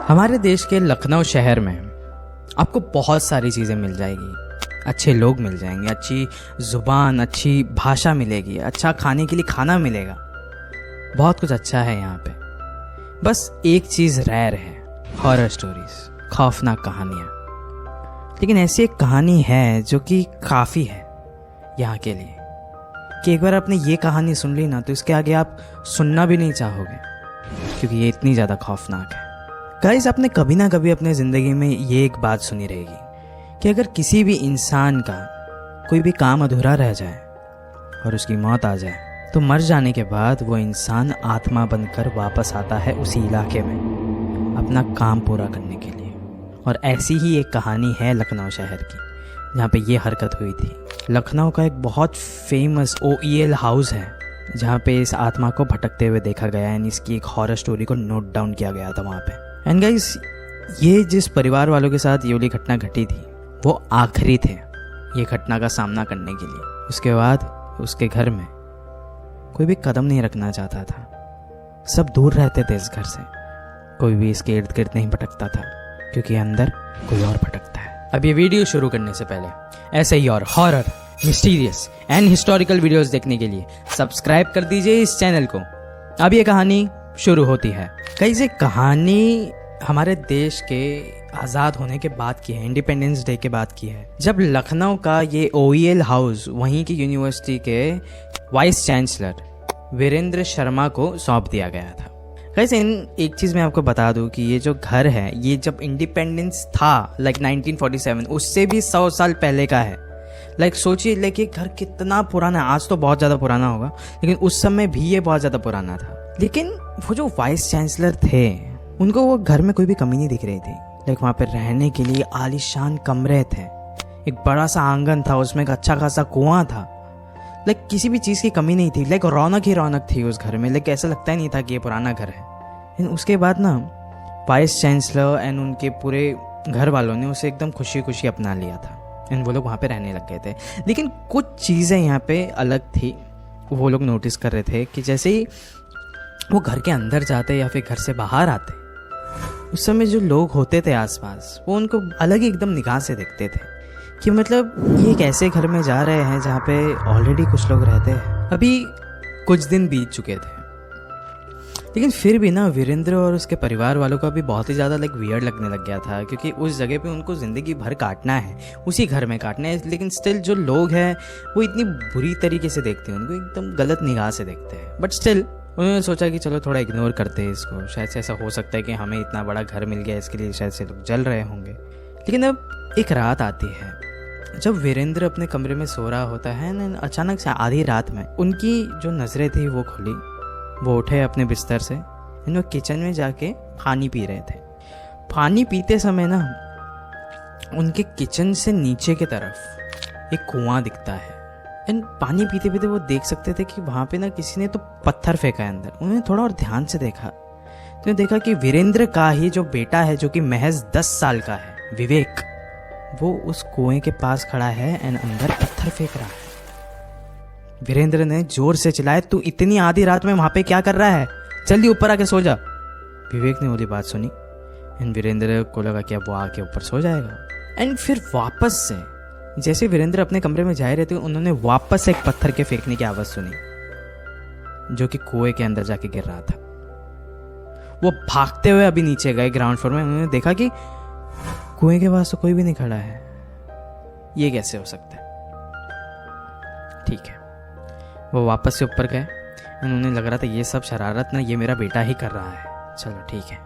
हमारे देश के लखनऊ शहर में आपको बहुत सारी चीज़ें मिल जाएगी। अच्छे लोग मिल जाएंगे, अच्छी ज़ुबान, अच्छी भाषा मिलेगी, अच्छा खाने के लिए खाना मिलेगा, बहुत कुछ अच्छा है यहाँ पे। बस एक चीज़ रेयर है, हॉरर स्टोरीज, खौफनाक कहानियाँ। लेकिन ऐसी एक कहानी है जो कि काफ़ी है यहाँ के लिए कि एक बार आपने ये कहानी सुन ली ना तो इसके आगे आप सुनना भी नहीं चाहोगे, क्योंकि ये इतनी ज़्यादा खौफनाक है। गाइस, आपने कभी ना कभी अपने ज़िंदगी में ये एक बात सुनी रहेगी कि अगर किसी भी इंसान का कोई भी काम अधूरा रह जाए और उसकी मौत आ जाए तो मर जाने के बाद वो इंसान आत्मा बनकर वापस आता है उसी इलाके में अपना काम पूरा करने के लिए। और ऐसी ही एक कहानी है लखनऊ शहर की, जहाँ पे ये हरकत हुई थी। लखनऊ का एक बहुत फेमस OEL हाउस है जहाँ पे इस आत्मा को भटकते हुए देखा गया है। इसकी एक हॉरर स्टोरी को नोट डाउन किया गया था वहाँ पे। एंड गाइस, ये जिस परिवार वालों के साथ ये वाली घटना घटी थी वो आखिरी थे ये घटना का सामना करने के लिए। उसके बाद उसके घर में कोई भी कदम नहीं रखना चाहता था, सब दूर रहते थे इस घर से। कोई भी इसके इर्द गिर्द नहीं भटकता था क्योंकि अंदर कोई और भटकता है। अब ये वीडियो शुरू करने से पहले ऐसे ही और horror, mysterious and historical videos देखने के लिए सब्सक्राइब कर दीजिए इस चैनल को। अब ये कहानी शुरू होती है। कई से कहानी हमारे देश के आज़ाद होने के बाद की है, इंडिपेंडेंस डे के बाद की है, जब लखनऊ का ये OEL हाउस वहीं की यूनिवर्सिटी के वाइस चांसलर वीरेंद्र शर्मा को सौंप दिया गया था। कैसे एक चीज़ मैं आपको बता दूं कि ये जो घर है ये जब इंडिपेंडेंस था 1947 उससे भी 100 साल पहले का है। सोचिए घर कितना पुराना है। आज तो बहुत ज़्यादा पुराना होगा लेकिन उस समय भी ये बहुत ज़्यादा पुराना था। लेकिन वो जो वाइस चांसलर थे उनको वो घर में कोई भी कमी नहीं दिख रही थी। वहाँ पे रहने के लिए आलीशान कमरे थे, एक बड़ा सा आंगन था, उसमें एक अच्छा खासा कुआं था। किसी भी चीज़ की कमी नहीं थी। रौनक ही रौनक थी उस घर में। ऐसा लगता ही नहीं था कि ये पुराना घर है। उसके बाद ना वाइस चांसलर एंड उनके पूरे घर वालों ने उसे एकदम खुशी खुशी अपना लिया था एंड वो लोग वहाँ पे रहने लग गए थे। लेकिन कुछ चीज़ें यहाँ पे अलग थी। वो लोग नोटिस कर रहे थे कि जैसे ही वो घर के अंदर जाते या फिर घर से बाहर आते, उस समय जो लोग होते थे आसपास वो उनको अलग ही एकदम निगाह से देखते थे कि ये एक ऐसे घर में जा रहे हैं जहाँ पे ऑलरेडी कुछ लोग रहते हैं। अभी कुछ दिन बीत चुके थे लेकिन फिर भी ना वीरेंद्र और उसके परिवार वालों का भी बहुत ही ज़्यादा वियर्ड लगने लग गया था, क्योंकि उस जगह पे उनको ज़िंदगी भर काटना है, उसी घर में काटना है। लेकिन स्टिल जो लोग हैं वो इतनी बुरी तरीके से देखते हैं, उनको एकदम गलत निगाह से देखते हैं। बट स्टिल उन्होंने सोचा कि चलो थोड़ा इग्नोर करते हैं इसको, शायद से ऐसा हो सकता है कि हमें इतना बड़ा घर मिल गया इसके लिए शायद से लोग जल रहे होंगे। लेकिन अब एक रात आती है जब वीरेंद्र अपने कमरे में सो रहा होता है ना, अचानक से आधी रात में उनकी जो नज़रें थी वो खुली। वो उठे अपने बिस्तर से, वो किचन में जाके पानी पी रहे थे। पानी पीते समय ना उनके किचन से नीचे की तरफ एक कुआं दिखता है। एंड पानी पीते पीते वो देख सकते थे कि वहाँ पे ना किसी ने तो पत्थर फेंका है अंदर। उन्होंने थोड़ा और ध्यान से देखा तो देखा कि वीरेंद्र का ही जो बेटा है जो कि महज 10 साल का है, विवेक, वो उस कुएं के पास खड़ा है एंड अंदर पत्थर फेंक रहा है। वीरेंद्र ने जोर से चिल्लाया, तू इतनी आधी रात में वहाँ पे क्या कर रहा है, जल्दी ऊपर आके सो जा। विवेक ने वो बात सुनी एंड वीरेंद्र को लगा कि अब वो आके ऊपर सो जाएगा। एंड फिर वापस से जैसे वीरेंद्र अपने कमरे में जा रहे थे उन्होंने वापस से एक पत्थर के फेंकने की आवाज़ सुनी जो कि कुएं के अंदर जाके गिर रहा था। वो भागते हुए अभी नीचे गए ग्राउंड फ्लोर में। उन्होंने देखा कि कुएं के पास तो कोई भी नहीं खड़ा है। ये कैसे हो सकता है? ठीक है, वो वापस से ऊपर गए। उन्होंने लग रहा था ये सब शरारत ना ये मेरा बेटा ही कर रहा है, चलो ठीक है।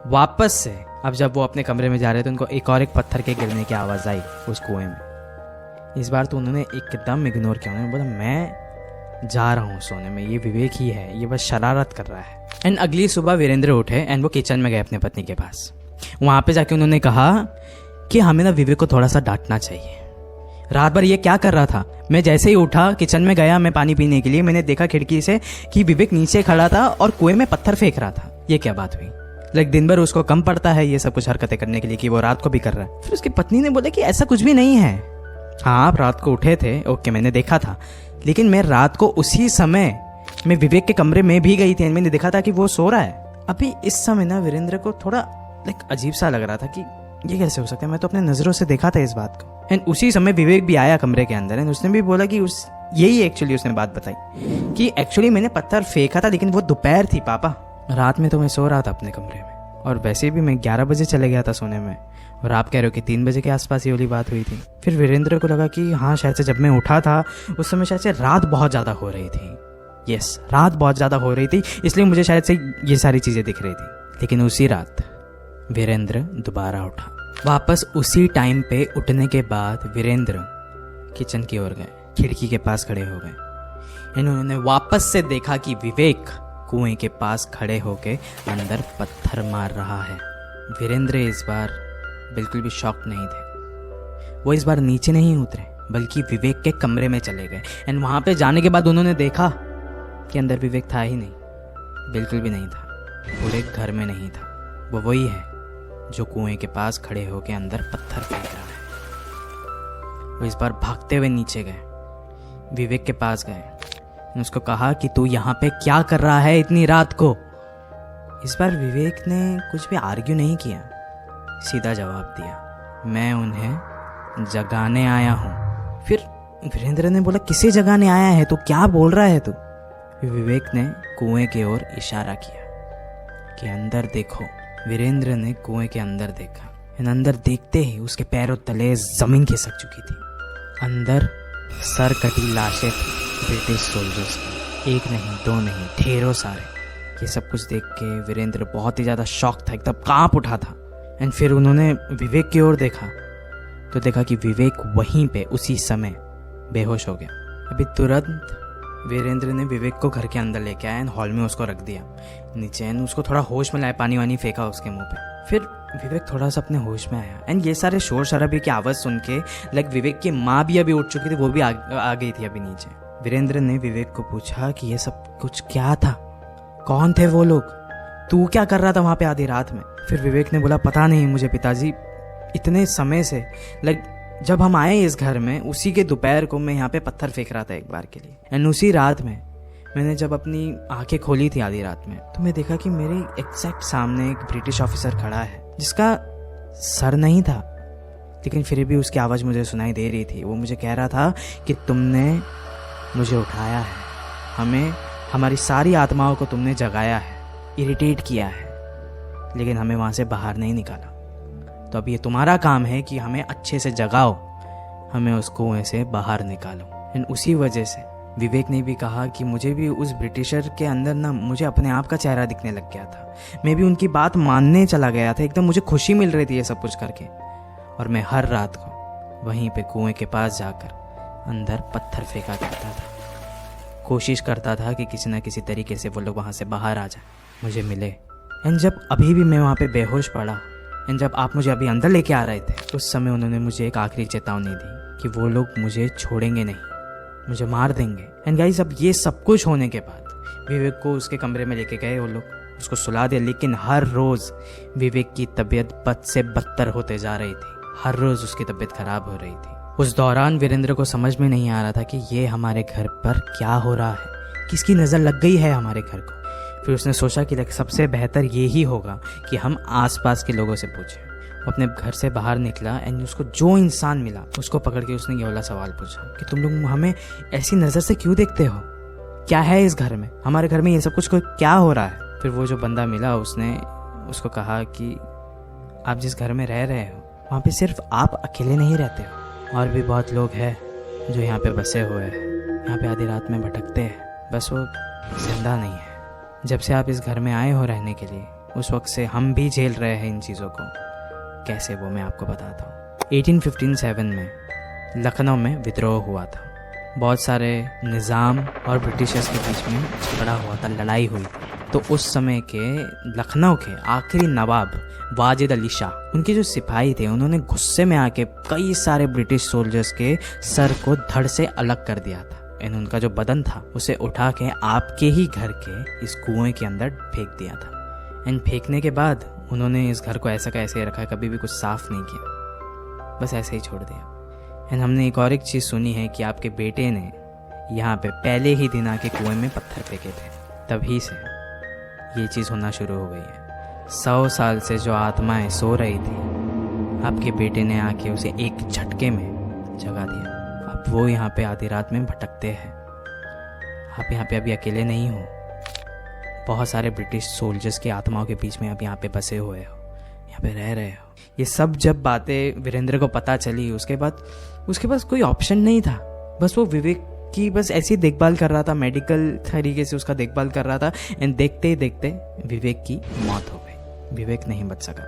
वापस से अब जब वो अपने कमरे में जा रहे थे उनको एक पत्थर के गिरने की आवाज़ आई उस कुएं में। इस बार तो उन्होंने एकदम इग्नोर किया। उन्होंने बोला, मैं जा रहा हूँ सोने में, ये विवेक ही है, ये बस शरारत कर रहा है। एंड अगली सुबह वीरेंद्र उठे एंड वो किचन में गए अपने पत्नी के पास। वहाँ पे जाके उन्होंने कहा कि हमें ना विवेक को थोड़ा सा डांटना चाहिए। रात भर ये क्या कर रहा था? मैं जैसे ही उठा किचन में गया मैं पानी पीने के लिए, मैंने देखा खिड़की से कि विवेक नीचे खड़ा था और कुएं में पत्थर फेंक रहा था। ये क्या बात हुई? दिन भर उसको कम पड़ता है ये सब कुछ हरकतें करने के लिए कि वो रात को भी कर रहा है। फिर उसकी पत्नी ने बोला कि ऐसा कुछ भी नहीं है। हाँ, आप रात को उठे थे, ओके, मैंने देखा था, लेकिन मैं रात को उसी समय मैं विवेक के कमरे में भी गई थी, मैंने देखा था कि वो सो रहा है। अभी इस समय ना वीरेंद्र को थोड़ा लाइक अजीब सा लग रहा था कि ये कैसे हो सकता है, मैं तो अपने नज़रों से देखा था इस बात को। एंड उसी समय विवेक भी आया कमरे के अंदर एंड उसने भी बोला कि यही एक्चुअली उसने बात बताई कि एक्चुअली मैंने पत्थर फेंका था लेकिन वो दोपहर थी पापा, रात में तो मैं सो रहा था अपने कमरे में और वैसे भी मैं 11 बजे चले गया था सोने में और आप कह रहे हो कि 3 बजे के आसपास ये वाली बात हुई थी। फिर वीरेंद्र को लगा कि हाँ शायद से जब मैं उठा था उस समय शायद से रात बहुत ज़्यादा हो रही थी। यस, रात बहुत ज़्यादा हो रही थी इसलिए मुझे शायद से ये सारी चीज़ें दिख रही थी। लेकिन उसी रात वीरेंद्र दोबारा उठा। वापस उसी टाइम पे उठने के बाद वीरेंद्र किचन की ओर गए, खिड़की के पास खड़े हो गए। इन्होंने वापस से देखा कि विवेक कुएं के पास खड़े होके अंदर पत्थर मार रहा है। वीरेंद्र इस बार बिल्कुल भी शॉक नहीं थे। वो इस बार नीचे नहीं उतरे बल्कि विवेक के कमरे में चले गए एंड वहाँ पे जाने के बाद उन्होंने देखा कि अंदर विवेक था ही नहीं, बिल्कुल भी नहीं था, पूरे घर में नहीं था। वो वही है जो कुएं के पास खड़े होके अंदर पत्थर फेंक रहा है। वो इस बार भागते हुए नीचे गए, विवेक के पास गए, उसको कहा कि तू यहाँ पे क्या कर रहा है इतनी रात को। इस बार विवेक ने कुछ भी आर्ग्यू नहीं किया, सीधा जवाब दिया, मैं उन्हें जगाने आया हूँ। फिर वीरेंद्र ने बोला किसे जगाने आया है तू, क्या बोल रहा है तू। विवेक ने कुएं की ओर इशारा किया कि अंदर देखो। वीरेंद्र ने कुएं के अंदर देखा एंड अंदर देखते ही उसके पैरों तले जमीन खिसक चुकी थी। अंदर सर कटी लाशें थी ब्रिटिश सोल्जर्स की, एक नहीं दो नहीं ढेरों सारे। ये सब कुछ देख के वीरेंद्र बहुत ही ज़्यादा शॉक था, एकदम कांप उठा था। एंड फिर उन्होंने विवेक की ओर देखा तो देखा कि विवेक वहीं पे उसी समय बेहोश हो गया। अभी तुरंत वीरेंद्र ने विवेक को घर के अंदर लेके आया एंड हॉल में उसको रख दिया नीचे एंड उसको थोड़ा होश में लाया, पानी वानी फेंका उसके मुंह पे। फिर विवेक थोड़ा सा अपने होश में आया एंड ये सारे शोर शराबे की आवाज़ सुन के लाइक विवेक की माँ भी अभी उठ चुकी थी, वो भी आ गई थी अभी नीचे। वीरेंद्र ने विवेक को पूछा कि ये सब कुछ क्या था, कौन थे वो लोग, तू क्या कर रहा था वहाँ पे आधी रात में। फिर विवेक ने बोला पता नहीं मुझे पिताजी, इतने समय से लाइक जब हम आए इस घर में उसी के दोपहर को मैं यहाँ पे पत्थर फेंक रहा था एक बार के लिए एंड उसी रात में मैंने जब अपनी आंखें खोली थी आधी रात में तो मैं देखा कि मेरे एग्जैक्ट सामने एक ब्रिटिश ऑफिसर खड़ा है जिसका सर नहीं था लेकिन फिर भी उसकी आवाज़ मुझे सुनाई दे रही थी। वो मुझे कह रहा था कि तुमने मुझे उठाया है, हमें हमारी सारी आत्माओं को तुमने जगाया है, इरिटेट किया है, लेकिन हमें वहाँ से बाहर नहीं निकाला। तो अब ये तुम्हारा काम है कि हमें अच्छे से जगाओ, हमें उस कुएं से बाहर निकालो। एंड उसी वजह से विवेक ने भी कहा कि मुझे भी उस ब्रिटिशर के अंदर ना मुझे अपने आप का चेहरा दिखने लग गया था, मैं भी उनकी बात मानने चला गया था, एकदम मुझे खुशी मिल रही थी ये सब कुछ करके। और मैं हर रात को वहीं पे कुएं के पास जाकर अंदर पत्थर फेंका करता था, कोशिश करता था कि किसी ना किसी तरीके से वो लोग वहाँ से बाहर आ जाए, मुझे मिले। एंड जब अभी भी मैं वहाँ पे बेहोश पड़ा एंड जब आप मुझे अभी अंदर लेके आ रहे थे उस समय उन्होंने मुझे एक आखिरी चेतावनी दी कि वो लोग मुझे छोड़ेंगे नहीं, मुझे मार देंगे। एंड गाइस अब ये सब कुछ होने के बाद विवेक को उसके कमरे में लेके गए वो लोग, उसको सुला दिया, लेकिन हर रोज़ विवेक की तबीयत बद से बदतर होते जा रही थी, हर रोज़ उसकी तबीयत खराब हो रही थी। उस दौरान वीरेंद्र को समझ में नहीं आ रहा था कि ये हमारे घर पर क्या हो रहा है, किसकी नज़र लग गई है हमारे घर को। फिर उसने सोचा कि सबसे बेहतर ये ही होगा कि हम आसपास के लोगों से पूछें। वो अपने घर से बाहर निकला एंड उसको जो इंसान मिला उसको पकड़ के उसने ये वाला सवाल पूछा कि तुम लोग हमें ऐसी नज़र से क्यों देखते हो, क्या है इस घर में, हमारे घर में ये सब कुछ क्या हो रहा है। फिर वो जो बंदा मिला उसने उसको कहा कि आप जिस घर में रह रहे हो वहाँ पे सिर्फ आप अकेले नहीं रहते हो, और भी बहुत लोग हैं जो यहाँ पे बसे हुए हैं, यहाँ पे आधी रात में भटकते हैं, बस वो जिंदा नहीं है। जब से आप इस घर में आए हो रहने के लिए उस वक्त से हम भी झेल रहे हैं इन चीज़ों को। कैसे, वो मैं आपको बताता हूँ। 1857 में लखनऊ में विद्रोह हुआ था, बहुत सारे निज़ाम और ब्रिटिशर्स के बीच में झगड़ा हुआ था, लड़ाई हुई थी। तो उस समय के लखनऊ के आखिरी नवाब वाजिद अली शाह, उनके जो सिपाही थे उन्होंने गुस्से में आके कई सारे ब्रिटिश सोल्जर्स के सर को धड़ से अलग कर दिया था एंड उनका जो बदन था उसे उठा के आपके ही घर के इस कुएं के अंदर फेंक दिया था। एंड फेंकने के बाद उन्होंने इस घर को ऐसा का ऐसे रखा, कभी भी कुछ साफ नहीं किया, बस ऐसे ही छोड़ दिया। एंड हमने एक चीज़ सुनी है कि आपके बेटे ने यहाँ पे पहले ही दिन आके कुएं में पत्थर फेंके थे, तभी से ये चीज़ होना शुरू हो गई है। 100 साल से जो आत्माएं सो रही थी, आपके बेटे ने आके उसे एक झटके में जगा दिया। अब वो यहाँ पे आधी रात में भटकते हैं। आप यहाँ पे अभी अकेले नहीं हो, बहुत सारे ब्रिटिश सोल्जर्स की आत्माओं के बीच में आप यहाँ पे बसे हुए हो, यहाँ पे रह रहे हो। ये सब जब बातें वीरेंद्र को पता चली, उसके बाद उसके पास कोई ऑप्शन नहीं था। बस वो विवेक की बस ऐसी देखभाल कर रहा था, मेडिकल तरीके से उसका देखभाल कर रहा था। एंड देखते ही देखते विवेक की मौत हो गई। विवेक नहीं बच सका।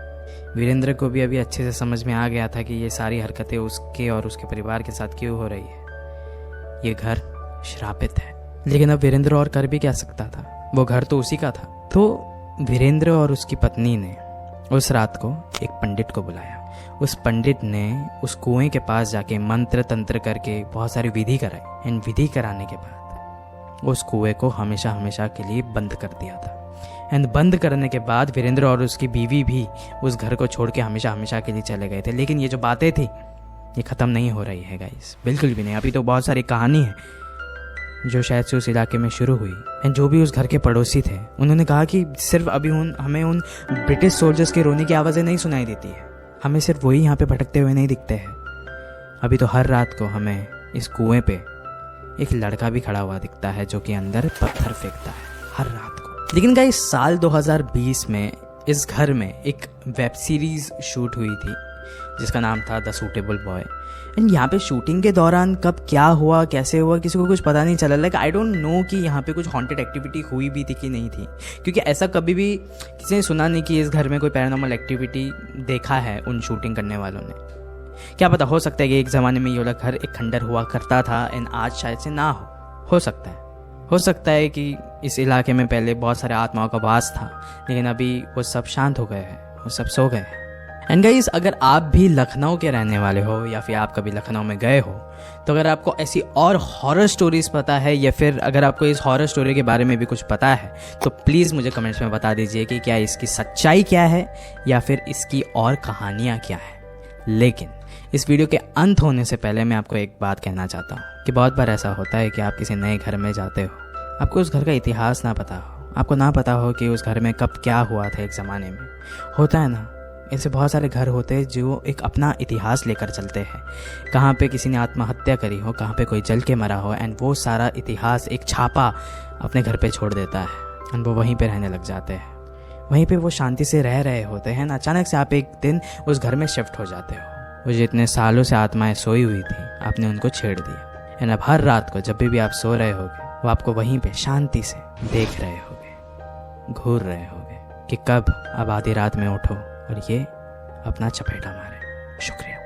वीरेंद्र को भी अभी अच्छे से समझ में आ गया था कि ये सारी हरकतें उसके और उसके परिवार के साथ क्यों हो रही है। ये घर श्रापित है। लेकिन अब वीरेंद्र और कर भी क्या सकता था, वो घर तो उसी का था। तो वीरेंद्र और उसकी पत्नी ने उस रात को एक पंडित को बुलाया। उस पंडित ने उस कुएं के पास जाके मंत्र तंत्र करके बहुत सारी विधि कराई। एंड विधि कराने के बाद उस कुएं को हमेशा हमेशा के लिए बंद कर दिया था। एंड बंद करने के बाद वीरेंद्र और उसकी बीवी भी उस घर को छोड़ के हमेशा हमेशा के लिए चले गए थे। लेकिन ये जो बातें थी ये ख़त्म नहीं हो रही है गाइस, बिल्कुल भी नहीं। अभी तो बहुत सारी कहानी है जो शायद से उस इलाके में शुरू हुई। एंड जो भी उस घर के पड़ोसी थे उन्होंने कहा कि सिर्फ अभी हमें उन ब्रिटिश सोल्जर्स के रोने की आवाज़ें नहीं सुनाई देती है, हमें सिर्फ वही यहाँ पे भटकते हुए नहीं दिखते हैं। अभी तो हर रात को हमें इस कुएं पे एक लड़का भी खड़ा हुआ दिखता है जो कि अंदर पत्थर फेंकता है हर रात को। लेकिन गाइस साल 2020 में इस घर में एक वेब सीरीज शूट हुई थी जिसका नाम था द सूटेबल बॉय। एंड यहाँ पे शूटिंग के दौरान कब क्या हुआ, कैसे हुआ, किसी को कुछ पता नहीं चला। लाइक आई डोंट नो कि यहाँ पे कुछ हॉन्टेड एक्टिविटी हुई भी थी कि नहीं थी, क्योंकि ऐसा कभी भी किसी ने सुना नहीं कि इस घर में कोई पैरानॉर्मल एक्टिविटी देखा है उन शूटिंग करने वालों ने। क्या पता, हो सकता है कि एक ज़माने में ये वाला घर एक खंडर हुआ करता था एंड आज शायद से ना हो सकता है कि इस इलाके में पहले बहुत सारे आत्माओं का वास था, लेकिन अभी वो सब शांत हो गए हैं, वो सब सो गए हैं। एंड गाइस अगर आप भी लखनऊ के रहने वाले हो या फिर आप कभी लखनऊ में गए हो, तो अगर आपको ऐसी और हॉरर स्टोरीज पता है या फिर अगर आपको इस हॉरर स्टोरी के बारे में भी कुछ पता है तो प्लीज़ मुझे कमेंट्स में बता दीजिए कि क्या इसकी सच्चाई क्या है या फिर इसकी और कहानियाँ क्या है। लेकिन इस वीडियो के अंत होने से पहले मैं आपको एक बात कहना चाहता हूँ कि बहुत बार ऐसा होता है कि आप किसी नए घर में जाते हो, आपको उस घर का इतिहास ना पता हो, आपको ना पता हो कि उस घर में कब क्या हुआ था एक ज़माने में। होता है ना, ऐसे बहुत सारे घर होते हैं जो एक अपना इतिहास लेकर चलते हैं। कहाँ पे किसी ने आत्महत्या करी हो, कहाँ पे कोई जल के मरा हो, एंड वो सारा इतिहास एक छापा अपने घर पे छोड़ देता है एंड वो वहीं पे रहने लग जाते हैं। वहीं पे वो शांति से रह रहे होते हैं, अचानक से आप एक दिन उस घर में शिफ्ट हो जाते हो। वो जितने सालों से आत्माएं सोई हुई थी आपने उनको छेड़ दिया। एंड अब हर रात को जब भी आप सो रहे होगे वो आपको वहीं पे शांति से देख रहे होगे, घूर रहे होगे कि कब अब आधी रात में उठो और ये अपना चपेटा मारे। शुक्रिया।